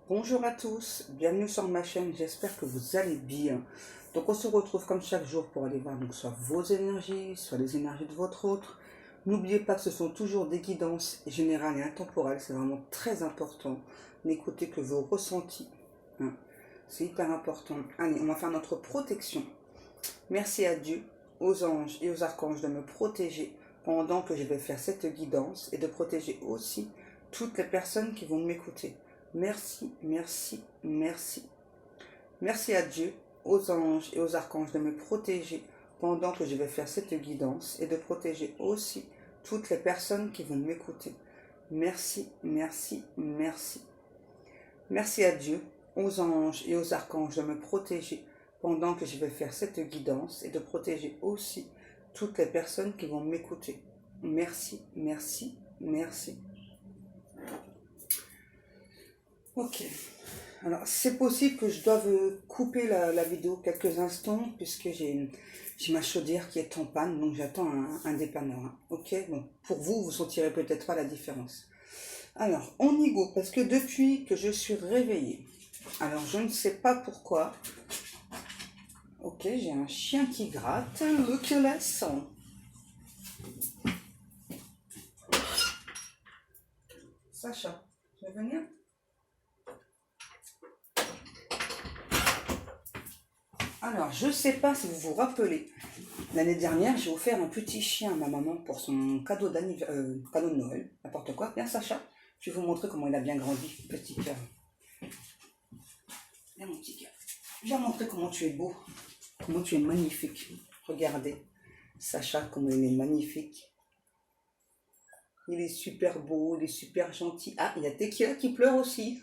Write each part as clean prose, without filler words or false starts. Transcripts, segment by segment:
Bonjour à tous, bienvenue sur ma chaîne, j'espère que vous allez bien. Donc on se retrouve comme chaque jour pour aller voir donc soit vos énergies, soit les énergies de votre autre. N'oubliez pas que ce sont toujours des guidances générales et intemporelles, c'est vraiment très important. N'écoutez que vos ressentis, hein. C'est hyper important. Allez, on va faire notre protection. Merci à Dieu, aux anges et aux archanges de me protéger pendant que je vais faire cette guidance et de protéger aussi toutes les personnes qui vont m'écouter. Merci, merci, merci. Merci à Dieu, aux anges et aux archanges de me protéger pendant que je vais faire cette guidance et de protéger aussi toutes les personnes qui vont m'écouter. Merci, merci, merci. Merci à Dieu, aux anges et aux archanges de me protéger pendant que je vais faire cette guidance et de protéger aussi toutes les personnes qui vont m'écouter. Merci, merci, merci. Ok. Alors, c'est possible que je doive couper la vidéo quelques instants puisque j'ai ma chaudière qui est en panne, donc j'attends un dépanneur, hein. Ok, donc pour vous, vous sentirez peut-être pas la différence. Alors, on y go, parce que depuis que je suis réveillée, alors je ne sais pas pourquoi. Ok, j'ai un chien qui gratte. Look at ça. Sacha, tu veux venir? Alors, je ne sais pas si vous vous rappelez, l'année dernière, j'ai offert un petit chien à ma maman pour son cadeau, cadeau de Noël, n'importe quoi. Viens Sacha, je vais vous montrer comment il a bien grandi, petit cœur. Viens mon petit cœur. Je vais montrer comment tu es beau, comment tu es magnifique. Regardez, Sacha, comment il est magnifique. Il est super beau, il est super gentil. Ah, il y a Tequila qui pleure aussi.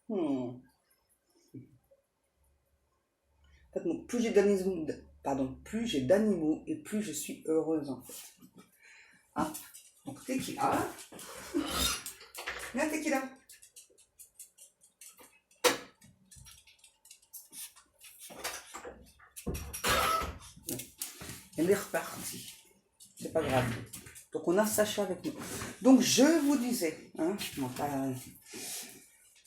Hmm. En fait, plus j'ai d'animaux et plus je suis heureuse en fait. Ah, donc Tequila. Viens Tequila. Elle est repartie. C'est pas grave. Donc on a Sacha avec nous. Donc je vous disais, hein, non, pas,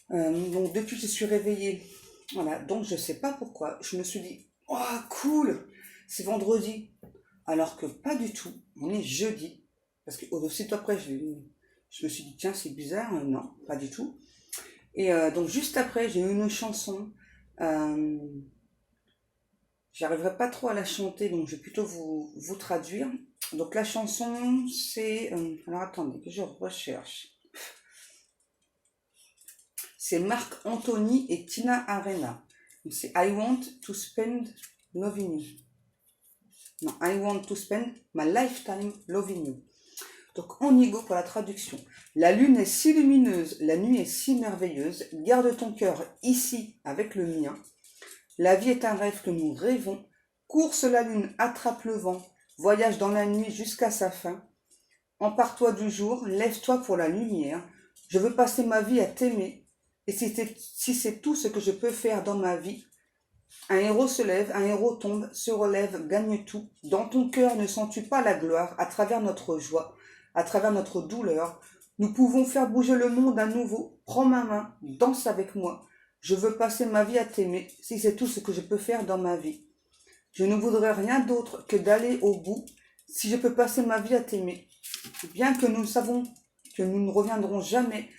donc depuis que je suis réveillée, voilà, donc je sais pas pourquoi, je me suis dit, oh cool, c'est vendredi. Alors que pas du tout, on est jeudi. Parce que aussitôt après, je me suis dit, tiens, c'est bizarre, non, pas du tout. Et donc juste après, j'ai eu une chanson. Euh, J'arriverai pas trop à la chanter, donc je vais plutôt vous traduire. Donc la chanson, c'est... alors attendez, que je recherche. C'est Marc Anthony et Tina Arena. C'est I want to spend loving you. Non, I want to spend my lifetime loving you. Donc on y go pour la traduction. La lune est si lumineuse, la nuit est si merveilleuse. Garde ton cœur ici avec le mien. La vie est un rêve que nous rêvons. Course la lune, attrape le vent. Voyage dans la nuit jusqu'à sa fin. Empare-toi du jour, lève-toi pour la lumière. Je veux passer ma vie à t'aimer. Et si c'est tout ce que je peux faire dans ma vie, un héros se lève, un héros tombe, se relève, gagne tout. Dans ton cœur ne sens-tu pas la gloire à travers notre joie, à travers notre douleur? Nous pouvons faire bouger le monde à nouveau. Prends ma main, danse avec moi. Je veux passer ma vie à t'aimer, si c'est tout ce que je peux faire dans ma vie. Je ne voudrais rien d'autre que d'aller au bout, si je peux passer ma vie à t'aimer. Bien que nous savons que nous ne reviendrons jamais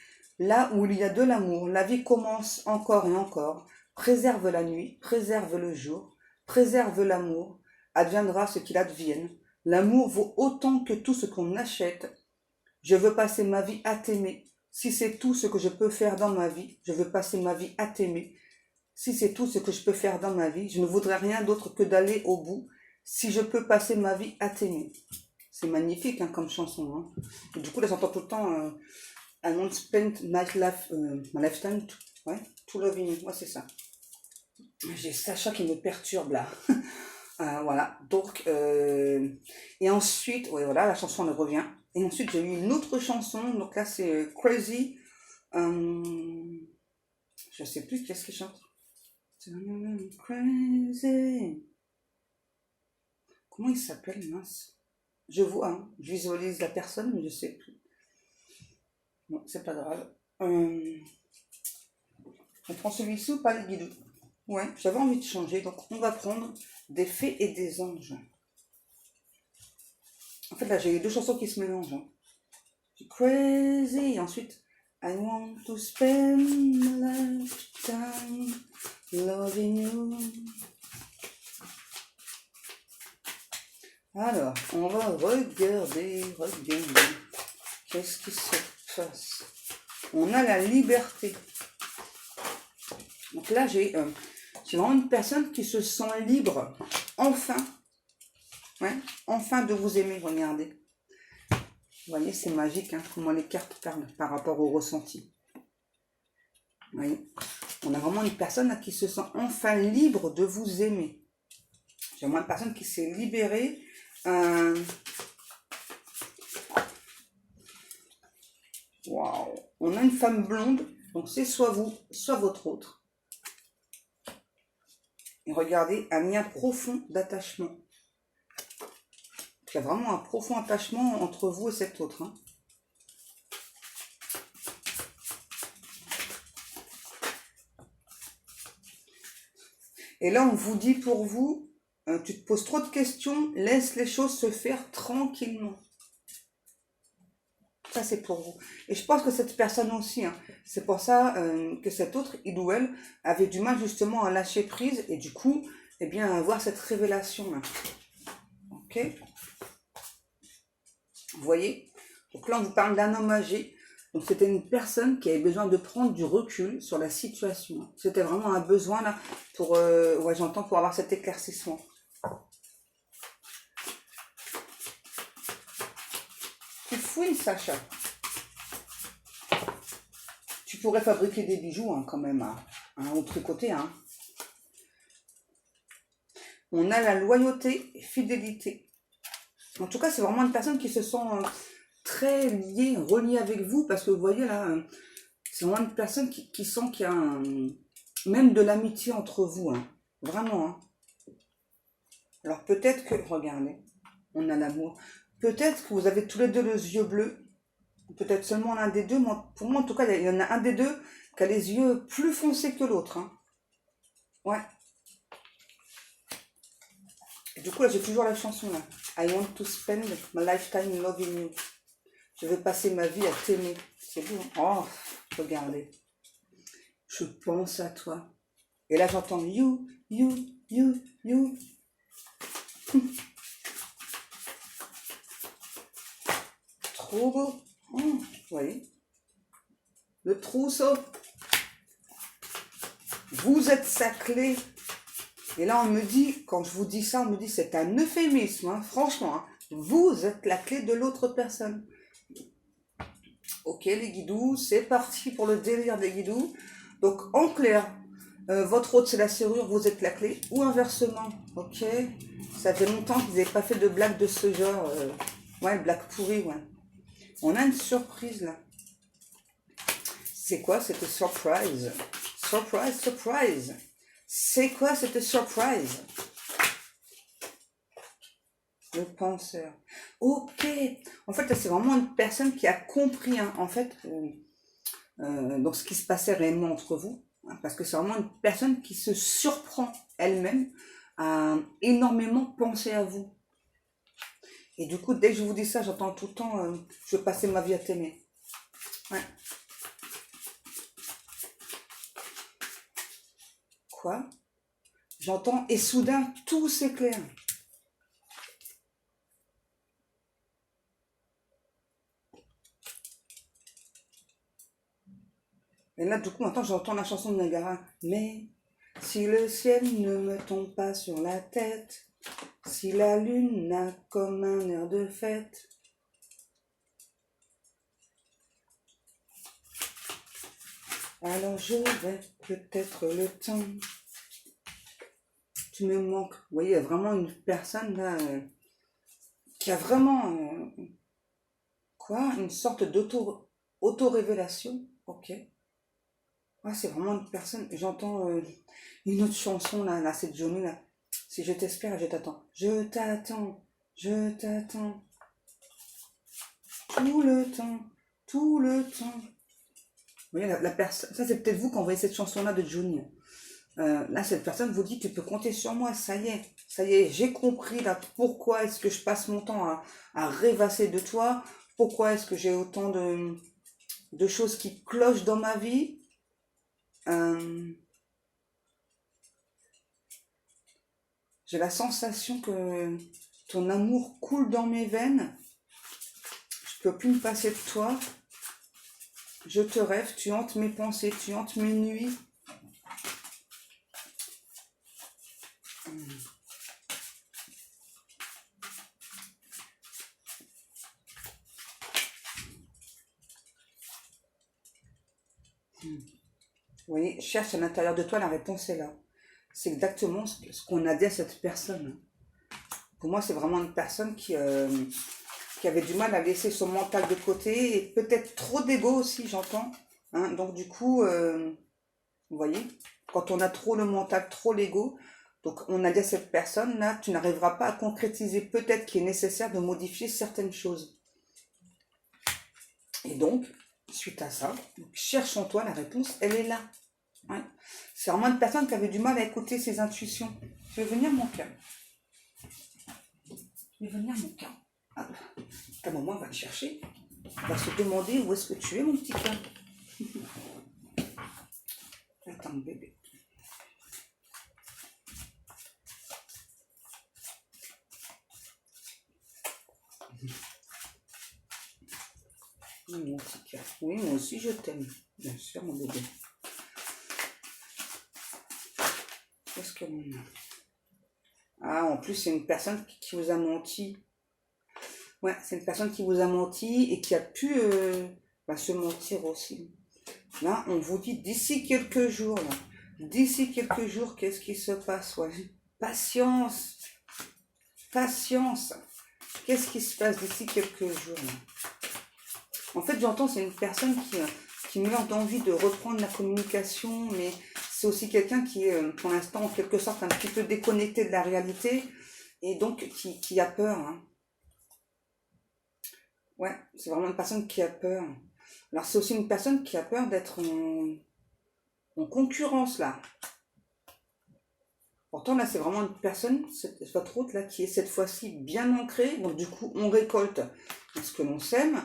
là où il y a de l'amour, la vie commence encore et encore. Préserve la nuit, préserve le jour, préserve l'amour, adviendra ce qu'il advienne. L'amour vaut autant que tout ce qu'on achète. Je veux passer ma vie à t'aimer. Si c'est tout ce que je peux faire dans ma vie, je veux passer ma vie à t'aimer. Si c'est tout ce que je peux faire dans ma vie, je ne voudrais rien d'autre que d'aller au bout. Si je peux passer ma vie à t'aimer. C'est magnifique hein, comme chanson. Hein. Et du coup, là, j'entends tout le temps I won't spend my lifetime to loving you. Ouais, c'est ça. J'ai Sacha qui me perturbe là. Voilà. Donc, et ensuite, ouais, voilà, la chanson elle revient. Et ensuite, j'ai eu une autre chanson. Donc là, c'est Crazy. Je sais plus qu'est-ce qu'il chante. Crazy. Comment il s'appelle, mince? Je vois, hein, je visualise la personne, mais je sais plus. Bon, c'est pas grave. On prend celui-ci ou pas, les guides? Ouais, j'avais envie de changer, donc on va prendre des fées et des anges. En fait, là, j'ai les deux chansons qui se mélangent. Hein. Crazy, et ensuite, I want to spend my lifetime loving you. Alors, on va regarder. Qu'est-ce qui se passe? On a la liberté. Donc là, j'ai vraiment une personne qui se sent libre, enfin, ouais, enfin de vous aimer, regardez. Vous voyez, c'est magique, hein, comment les cartes parlent par rapport au ressenti. Vous voyez, on a vraiment une personne là, qui se sent enfin libre de vous aimer. J'ai vraiment une personne qui s'est libérée. Waouh. On a une femme blonde, donc c'est soit vous, soit votre autre. Et regardez, un lien profond d'attachement. Il y a vraiment un profond attachement entre vous et cet autre. Hein. Et là, on vous dit pour vous, tu te poses trop de questions, laisse les choses se faire tranquillement. Ça, c'est pour vous. Et je pense que cette personne aussi, hein, c'est pour ça que cet autre, il ou elle, avait du mal justement à lâcher prise et du coup, eh bien, à avoir cette révélation-là. Ok? Vous voyez? Donc là, on vous parle d'un homme âgé. Donc c'était une personne qui avait besoin de prendre du recul sur la situation. C'était vraiment un besoin là pour, ouais, j'entends, pour avoir cet éclaircissement. Tu fouilles, Sacha. Tu pourrais fabriquer des bijoux hein, quand même, hein, au tricoter. Hein. On a la loyauté et fidélité. En tout cas, c'est vraiment une personne qui se sent très liée, reliée avec vous, parce que vous voyez là, c'est vraiment une personne qui sent qu'il y a même de l'amitié entre vous. Hein. Vraiment. Hein. Alors peut-être que, regardez, on a l'amour. Peut-être que vous avez tous les deux les yeux bleus. Peut-être seulement l'un des deux. Pour moi, en tout cas, il y en a un des deux qui a les yeux plus foncés que l'autre. Hein. Ouais. Et du coup, là, j'ai toujours la chanson, là. I want to spend my lifetime loving you. Je vais passer ma vie à t'aimer. C'est beau. Hein. Oh, regardez. Je pense à toi. Et là, j'entends you. Trop beau. Oh, vous voyez. Le trousseau. Vous êtes sa clé. Et là, on me dit, quand je vous dis ça, on me dit c'est un euphémisme. Hein, franchement, hein, vous êtes la clé de l'autre personne. Ok, les guidous, c'est parti pour le délire des guidous. Donc, en clair, votre hôte, c'est la serrure, vous êtes la clé. Ou inversement, ok. Ça fait longtemps qu'ils n'avaient pas fait de blagues de ce genre. Ouais, blague pourrie, ouais. On a une surprise, là. C'est quoi cette surprise? Surprise. C'est quoi cette surprise? Le penseur. Ok. En fait, c'est vraiment une personne qui a compris, hein, en fait, donc ce qui se passait réellement entre vous. Hein, parce que c'est vraiment une personne qui se surprend elle-même à énormément penser à vous. Et du coup, dès que je vous dis ça, j'entends tout le temps, je vais passer ma vie à t'aimer. Ouais. Quoi? J'entends, et soudain, tout s'éclaire. Et là, du coup, maintenant, j'entends la chanson de Niagara. Mais si le ciel ne me tombe pas sur la tête, si la lune n'a comme un air de fête, alors je vais peut-être le temps. Tu me manques. Vous voyez, il y a vraiment une personne là qui a vraiment une sorte d'auto-révélation. Ok. Ouais, c'est vraiment une personne. J'entends une autre chanson là, c'est Johnny là. Si je t'espère, je t'attends. Je t'attends. Tout le temps. voyez, la personne, ça c'est peut-être vous qui envoyez cette chanson-là de Johnny. Là, cette personne vous dit, tu peux compter sur moi, ça y est, j'ai compris là pourquoi est-ce que je passe mon temps à rêvasser de toi, pourquoi est-ce que j'ai autant de choses qui clochent dans ma vie. J'ai la sensation que ton amour coule dans mes veines, je peux plus me passer de toi, je te rêve, tu hantes mes pensées, tu hantes mes nuits. Vous voyez, cherche à l'intérieur de toi, la réponse est là. C'est exactement ce qu'on a dit à cette personne. Pour moi, c'est vraiment une personne qui avait du mal à laisser son mental de côté et peut-être trop d'ego aussi, j'entends. Hein, donc du coup, vous voyez, quand on a trop le mental, trop l'ego, donc on a dit à cette personne, là, tu n'arriveras pas à concrétiser peut-être qu'il est nécessaire de modifier certaines choses. Et donc, suite à ça, cherche en toi, la réponse, elle est là. Hein. C'est vraiment une personne qui avait du mal à écouter ses intuitions. Je vais venir mon cœur. Je vais venir mon cœur. Ah, ta maman va te chercher. Elle va se demander où est-ce que tu es, mon petit cœur. Attends, bébé. Oui, mon petit cœur. Oui, moi aussi je t'aime. Bien sûr, mon bébé. Qu'est-ce que l'on a? Ah, en plus, c'est une personne qui vous a menti. Ouais, c'est une personne qui vous a menti et qui a pu se mentir aussi. Là, on vous dit d'ici quelques jours, là. D'ici quelques jours, qu'est-ce qui se passe? Ouais. Patience. Patience. Qu'est-ce qui se passe d'ici quelques jours, là? En fait, j'entends, c'est une personne qui meurt d'envie de reprendre la communication, mais c'est aussi quelqu'un qui est, pour l'instant, en quelque sorte, un petit peu déconnecté de la réalité, et donc qui a peur. Hein. Ouais, c'est vraiment une personne qui a peur. Alors, c'est aussi une personne qui a peur d'être en concurrence, là. Pourtant, là, c'est vraiment une personne, votre hôte, là, qui est cette fois-ci bien ancrée, donc du coup, on récolte ce que l'on sème.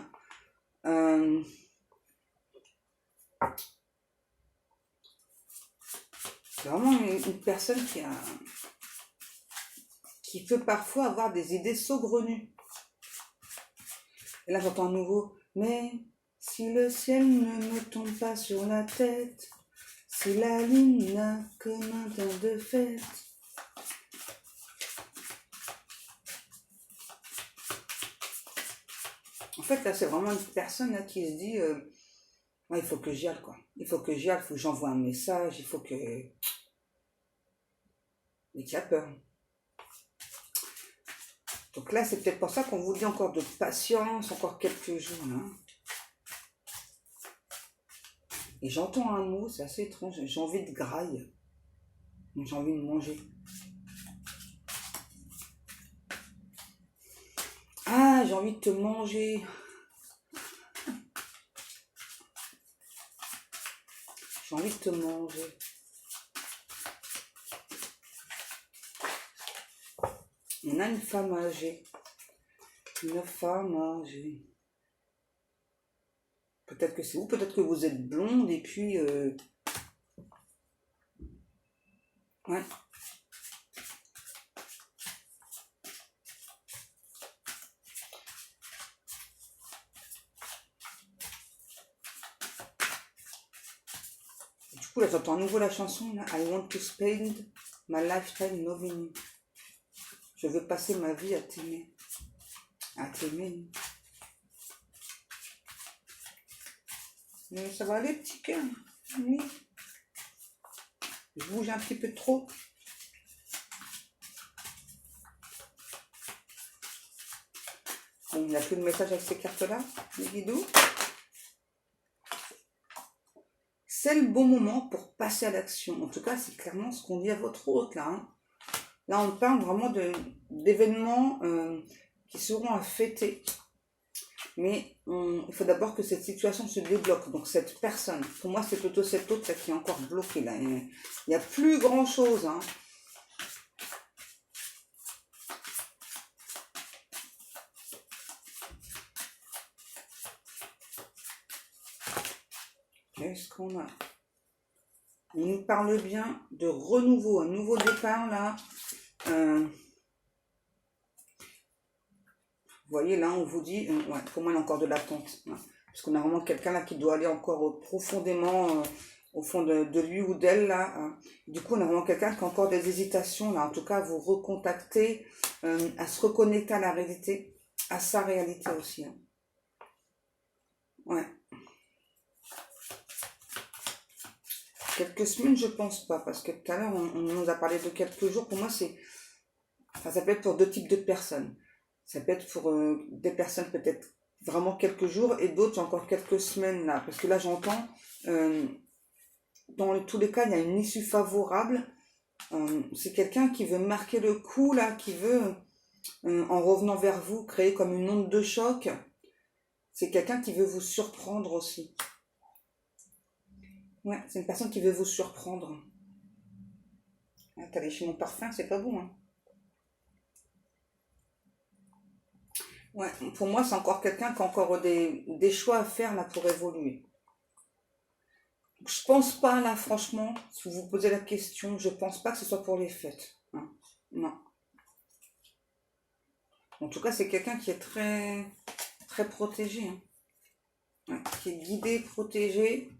C'est vraiment une personne qui peut parfois avoir des idées saugrenues. Et là, j'entends à nouveau, mais si le ciel ne me tombe pas sur la tête, si la lune n'a que un temps de fête. En fait, là, c'est vraiment une personne là, qui se dit, il faut que j'y aille, quoi. Il faut que j'y aille, il faut que j'envoie un message, il faut que... Mais qui a peur. Donc là, c'est peut-être pour ça qu'on vous dit encore de patience, encore quelques jours. Hein. Et j'entends un mot, c'est assez étrange, j'ai envie de graille. J'ai envie de manger. Ah, j'ai envie de te manger. J'ai envie de te manger. On a une femme âgée. Une femme âgée. Peut-être que c'est vous, peut-être que vous êtes blonde et puis... Ouais. Du coup, là, j'entends à nouveau la chanson, là. I want to spend my lifetime loving you. Je veux passer ma vie à t'aimer. À t'aimer. Mais ça va aller, petit cœur. Oui. Je bouge un petit peu trop. Bon, il n'y a plus de message avec ces cartes-là, les guidoux. C'est le bon moment pour passer à l'action. En tout cas, c'est clairement ce qu'on dit à votre hôte, là. Hein. Là, on parle vraiment d'événements qui seront à fêter. Mais il faut d'abord que cette situation se débloque. Donc cette personne, pour moi c'est plutôt cette autre là, qui est encore bloquée là. Il n'y a plus grand chose. Hein. Qu'est-ce qu'on a? On nous parle bien de renouveau, un nouveau départ là. Vous voyez là, on vous dit, ouais, pour moi il y a encore de l'attente. Hein, parce qu'on a vraiment quelqu'un là qui doit aller encore profondément au fond de lui ou d'elle là. Hein. Du coup, on a vraiment quelqu'un qui a encore des hésitations là. En tout cas, à vous recontacter, à se reconnecter à la réalité, à sa réalité aussi. Hein. Ouais. Quelques semaines, je pense pas, parce que tout à l'heure, on nous a parlé de quelques jours. Pour moi, enfin, ça peut être pour deux types de personnes. Ça peut être pour des personnes peut-être vraiment quelques jours et d'autres encore quelques semaines là. Parce que là, j'entends, dans tous les cas, il y a une issue favorable. C'est quelqu'un qui veut marquer le coup là, qui veut, en revenant vers vous, créer comme une onde de choc. C'est quelqu'un qui veut vous surprendre aussi. Ouais, c'est une personne qui veut vous surprendre. Ah, t'as léché mon parfum, c'est pas bon, hein. Ouais, pour moi, c'est encore quelqu'un qui a encore des choix à faire là pour évoluer. Je pense pas là, franchement, si vous vous posez la question, je pense pas que ce soit pour les fêtes. Hein. Non. En tout cas, c'est quelqu'un qui est très, très protégé. Hein. Ouais, qui est guidé, protégé.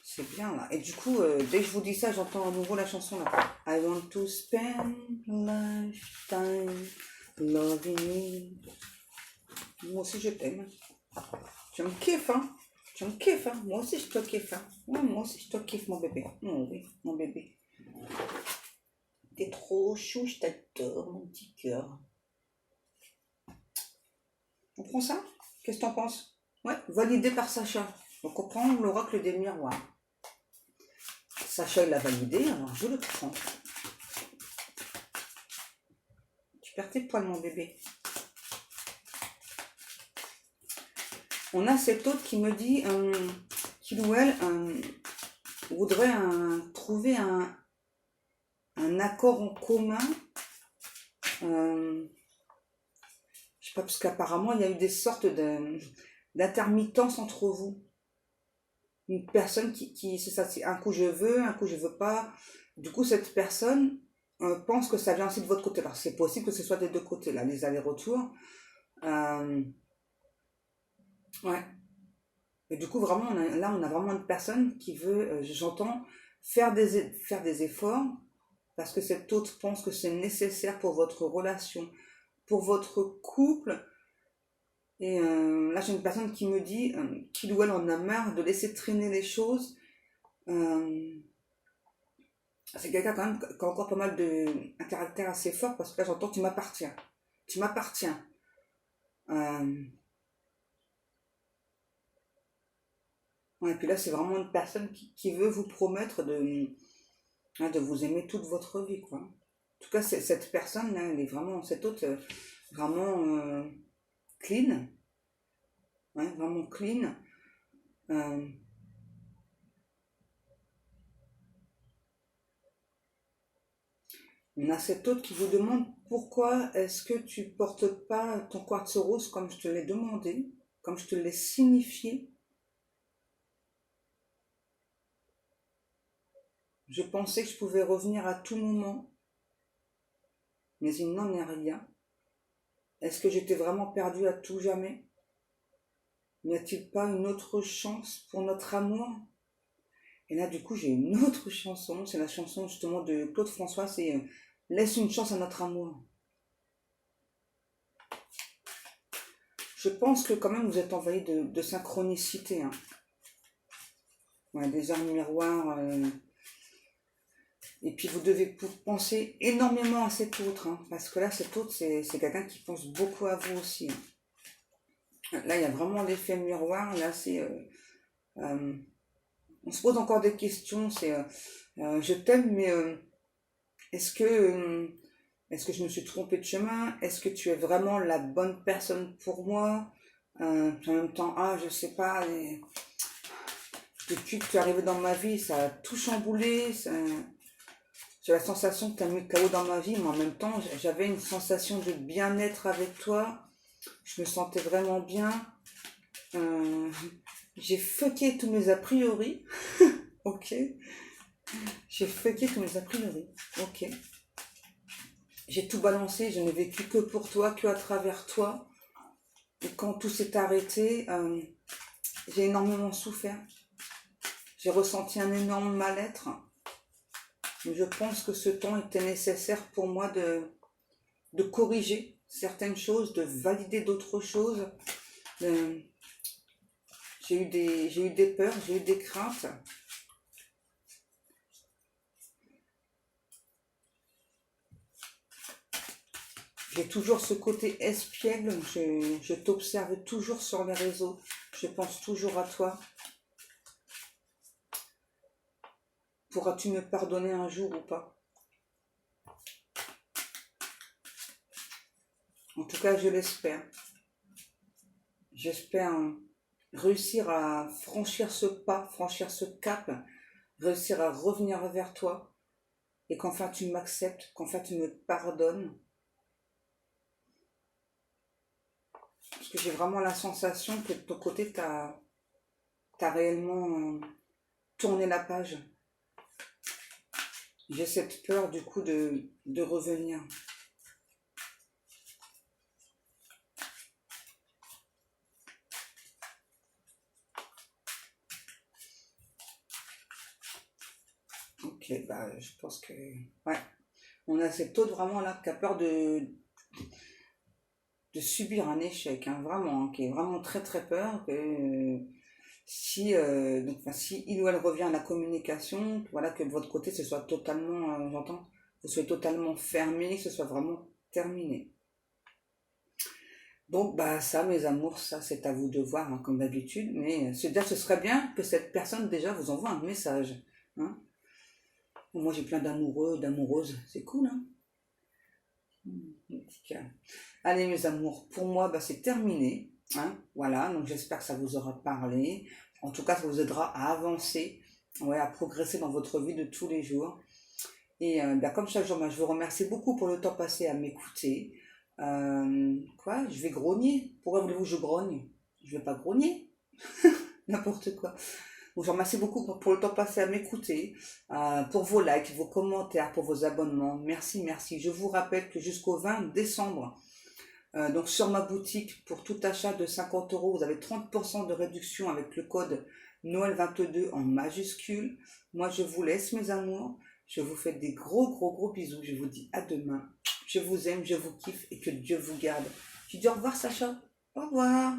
C'est bien là. Et du coup, dès que je vous dis ça, j'entends à nouveau la chanson là. I want to spend lifetime loving you. Moi aussi, je t'aime. Tu me kiffes, hein? Tu me kiffes, hein? Moi aussi, je te kiffe, hein? Ouais, moi aussi, je te kiffe, mon bébé. Oh, oui, mon bébé. T'es trop chou, je t'adore, mon petit cœur. On prend ça? Qu'est-ce que t'en penses? Ouais, validé par Sacha. Donc, on prend l'oracle des miroirs. Sacha, il l'a validé, alors je le prends. Tu perds tes poils, mon bébé. On a cet autre qui me dit qu'il ou elle voudrait trouver un accord en commun. Je sais pas, parce qu'apparemment, il y a eu des sortes d'intermittence entre vous. Une personne qui c'est ça, c'est un coup je veux, un coup je veux pas. Du coup, cette personne pense que ça vient aussi de votre côté. Alors, c'est possible que ce soit des deux côtés, là, les allers-retours. Ouais. Et du coup, vraiment, là, on a vraiment une personne qui veut, j'entends, faire des efforts, parce que cet autre pense que c'est nécessaire pour votre relation, pour votre couple. Et là, j'ai une personne qui me dit qu'il ou elle en a marre de laisser traîner les choses. C'est quelqu'un quand même qui a encore pas mal un caractère assez fort, parce que là, j'entends tu m'appartiens. Tu m'appartiens. Ouais, et puis là, c'est vraiment une personne qui veut vous promettre de vous aimer toute votre vie, quoi. En tout cas, cette personne-là, elle est vraiment, cette autre, vraiment clean. Ouais, vraiment clean. Euh, on a cette autre qui vous demande pourquoi est-ce que tu portes pas ton quartz rose comme je te l'ai demandé, comme je te l'ai signifié. Je pensais que je pouvais revenir à tout moment, mais il n'en est rien. Est-ce que j'étais vraiment perdue à tout jamais? N'y a-t-il pas une autre chance pour notre amour? Et là, du coup, j'ai une autre chanson. C'est la chanson justement de Claude François. C'est Laisse une chance à notre amour. Je pense que quand même vous êtes envahi de synchronicité. Hein. Ouais, des heures miroirs. Et puis vous devez penser énormément à cet autre. Hein, parce que là, cet autre, c'est quelqu'un qui pense beaucoup à vous aussi. Hein. Là, il y a vraiment l'effet miroir. Là, c'est... on se pose encore des questions. C'est je t'aime, mais est-ce que, est-ce que je me suis trompée de chemin? Est-ce que tu es vraiment la bonne personne pour moi? En même temps, je sais pas, depuis que tu es arrivé dans ma vie, ça a tout chamboulé. J'ai la sensation que tu as mis le chaos dans ma vie, mais en même temps, j'avais une sensation de bien-être avec toi. Je me sentais vraiment bien. Euh, j'ai fucké tous mes a priori. Ok. J'ai fucké tous mes a priori. Ok. J'ai tout balancé, je n'ai vécu que pour toi, que à travers toi. Et quand tout s'est arrêté, j'ai énormément souffert. J'ai ressenti un énorme mal-être. Mais je pense que ce temps était nécessaire pour moi de corriger certaines choses, de valider d'autres choses. J'ai eu des peurs, j'ai eu des craintes. J'ai toujours ce côté espiègle, je t'observe toujours sur les réseaux, je pense toujours à toi. Pourras-tu me pardonner un jour ou pas? En tout cas, je l'espère. J'espère réussir à franchir ce pas, franchir ce cap, réussir à revenir vers toi et qu'enfin tu m'acceptes, qu'enfin tu me pardonnes. Parce que j'ai vraiment la sensation que de ton côté, tu as réellement tourné la page. J'ai cette peur du coup de revenir. Ok, je pense que... Ouais, on a cette autre vraiment là qui a peur de subir un échec, hein, vraiment, hein, qui est vraiment très très peur que si, si il ou elle revient à la communication, voilà, que de votre côté ce soit totalement, j'entends, que ce soit totalement fermé, que ce soit vraiment terminé. Donc ça mes amours, ça c'est à vous de voir, hein, comme d'habitude, mais ce serait bien que cette personne déjà vous envoie un message. Hein. Moi j'ai plein d'amoureux, d'amoureuses, c'est cool, hein. Allez mes amours, pour moi c'est terminé. Hein, voilà, donc j'espère que ça vous aura parlé. En tout cas, ça vous aidera à avancer, ouais, à progresser dans votre vie de tous les jours. Et comme chaque jour, je vous remercie beaucoup pour le temps passé à m'écouter. Quoi? Je vais grogner? Pourquoi voulez-vous que je grogne? Je vais pas grogner. N'importe quoi. Donc, je vous remercie beaucoup pour le temps passé à m'écouter, pour vos likes, vos commentaires, pour vos abonnements. Merci, merci. Je vous rappelle que jusqu'au 20 décembre, donc sur ma boutique, pour tout achat de 50 €, vous avez 30% de réduction avec le code Noël22 en majuscule. Moi, je vous laisse mes amours. Je vous fais des gros, gros, gros bisous. Je vous dis à demain. Je vous aime, je vous kiffe et que Dieu vous garde. Je dis au revoir Sacha. Au revoir.